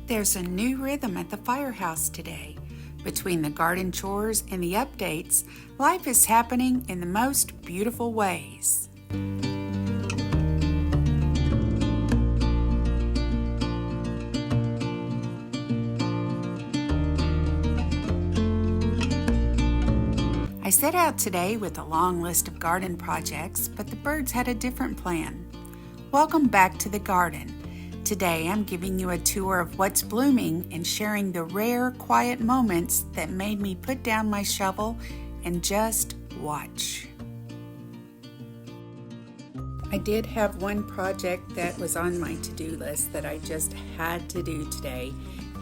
There's a new rhythm at the Firehouse today. Between the garden chores and the updates, life is happening in the most beautiful ways. I set out today with a long list of garden projects, but the birds had a different plan. Welcome back to the garden. Today I'm giving you a tour of what's blooming and sharing the rare, quiet moments that made me put down my shovel and just watch. I did have one project that was on my to-do list that I just had to do today,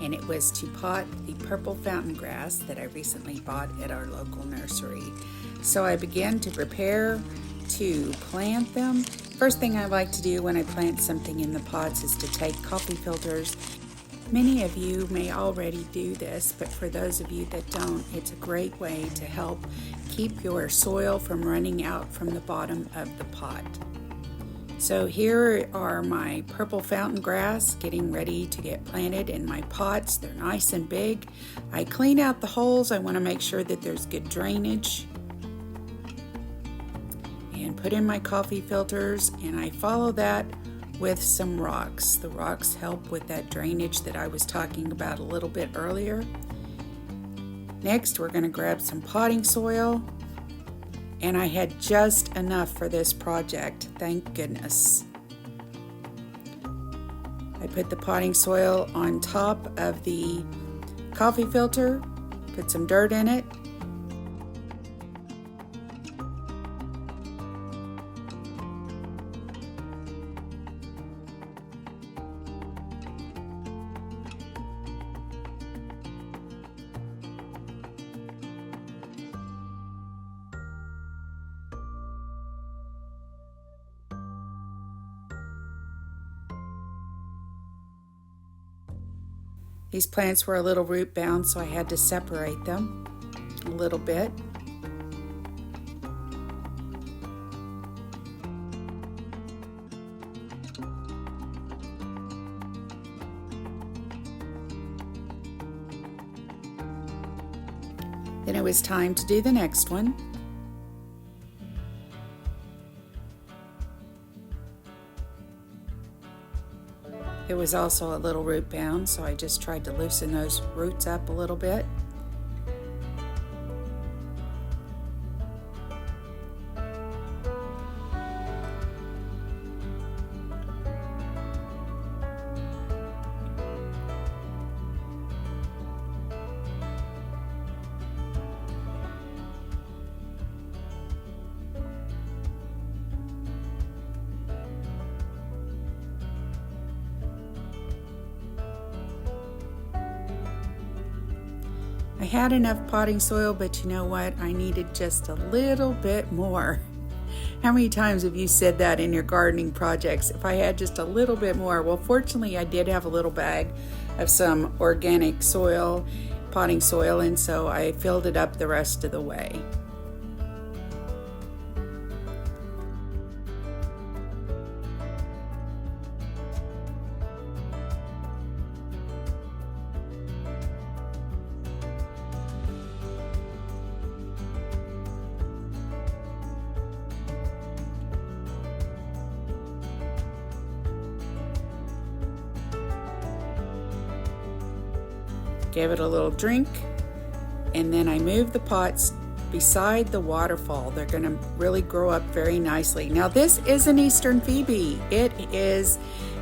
and it was to pot the purple fountain grass that I recently bought at our local nursery. So I began to prepare to plant them. First thing I like to do when I plant something in the pots is to take coffee filters. Many of you may already do this, but for those of you that don't, it's a great way to help keep your soil from running out from the bottom of the pot. So here are my purple fountain grass getting ready to get planted in my pots. They're nice and big. I clean out the holes. I want to make sure that there's good drainage. And put in my coffee filters, and I follow that with some rocks. The rocks help with that drainage that I was talking about a little bit earlier. Next, we're going to grab some potting soil, and I had just enough for this project, thank goodness. I put the potting soil on top of the coffee filter, put some dirt in it. These plants were a little root bound, so I had to separate them a little bit. Then it was time to do the next one. It was also a little root bound, so I just tried to loosen those roots up a little bit. I had enough potting soil, but you know what? I needed just a little bit more. How many times have you said that in your gardening projects? If I had just a little bit more. Well, fortunately, I did have a little bag of some organic soil, potting soil, and so I filled it up the rest of the way. Gave it a little drink, and then I moved the pots beside the waterfall. They're going to really grow up very nicely. Now this is an Eastern Phoebe. It is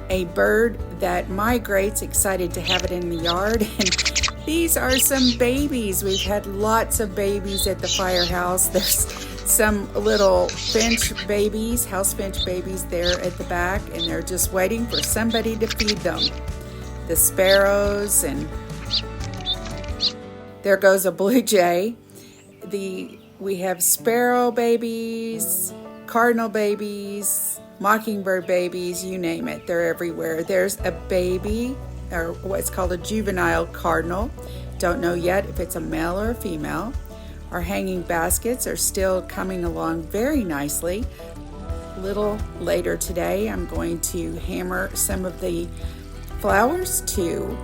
a bird that migrates, excited to have it in the yard. And these are some babies. We've had lots of babies at the Firehouse. There's some little finch babies, house finch babies there at the back, and they're just waiting for somebody to feed them. The sparrows, and there goes a blue jay. We have sparrow babies, cardinal babies, mockingbird babies, you name it, they're everywhere. There's a baby, or what's called a juvenile cardinal. Don't know yet if it's a male or a female. Our hanging baskets are still coming along very nicely. A little later today, I'm going to hammer some of the flowers to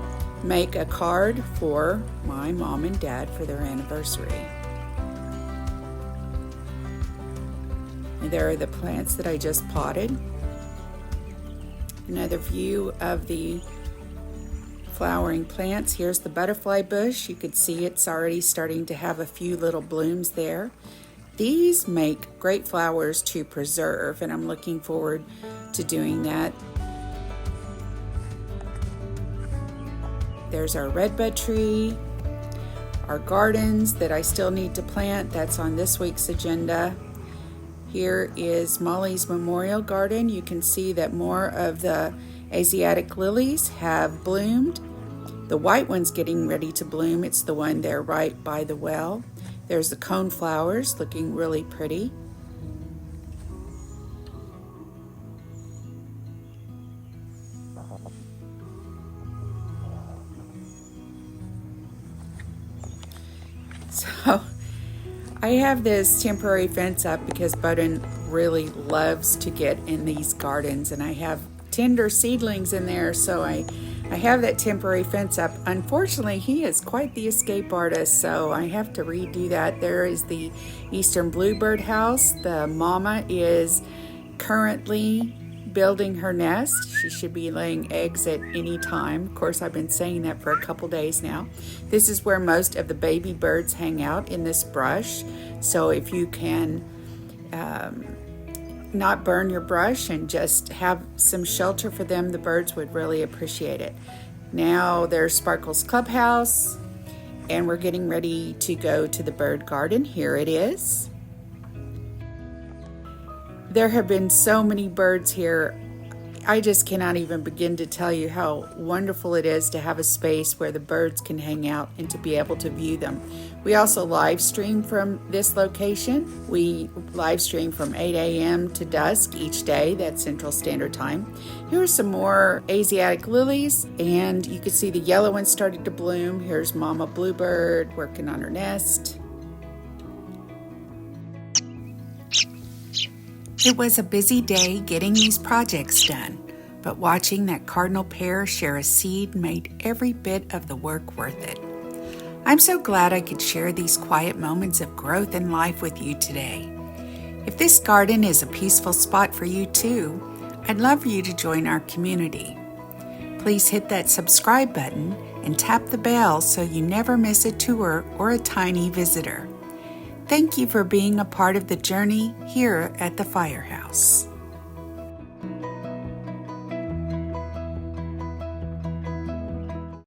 make a card for my mom and dad for their anniversary. And there are the plants that I just potted. Another view of the flowering plants. Here's the butterfly bush. You could see it's already starting to have a few little blooms there. These make great flowers to preserve, and I'm looking forward to doing that. There's our redbud tree, our gardens that I still need to plant. That's on this week's agenda. Here is Molly's Memorial Garden. You can see that more of the Asiatic lilies have bloomed. The white one's getting ready to bloom. It's the one there right by the well. There's the coneflowers looking really pretty. So I have this temporary fence up because Button really loves to get in these gardens, and I have tender seedlings in there, so I have that temporary fence up. Unfortunately, he is quite the escape artist, so I have to redo that. There is the Eastern Bluebird house. The Momma is currently building her nest. She should be laying eggs at any time. Of course, I've been saying that for a couple days now. This is where most of the baby birds hang out, in this brush. So if you can not burn your brush and just have some shelter for them, the birds would really appreciate it. Now there's Sparkle's Clubhouse, and we're getting ready to go to the bird garden. Here it is. There have been so many birds here. I just cannot even begin to tell you how wonderful it is to have a space where the birds can hang out and to be able to view them. We also live stream from this location. We live stream from 8 a.m. to dusk each day. That's Central Standard Time. Here are some more Asiatic lilies, and you can see the yellow ones starting to bloom. Here's Mama Bluebird working on her nest. It was a busy day getting these projects done, but watching that cardinal pair share a seed made every bit of the work worth it. I'm so glad I could share these quiet moments of growth and life with you today. If this garden is a peaceful spot for you too, I'd love for you to join our community. Please hit that subscribe button and tap the bell so you never miss a tour or a tiny visitor. Thank you for being a part of the journey here at the Firehouse.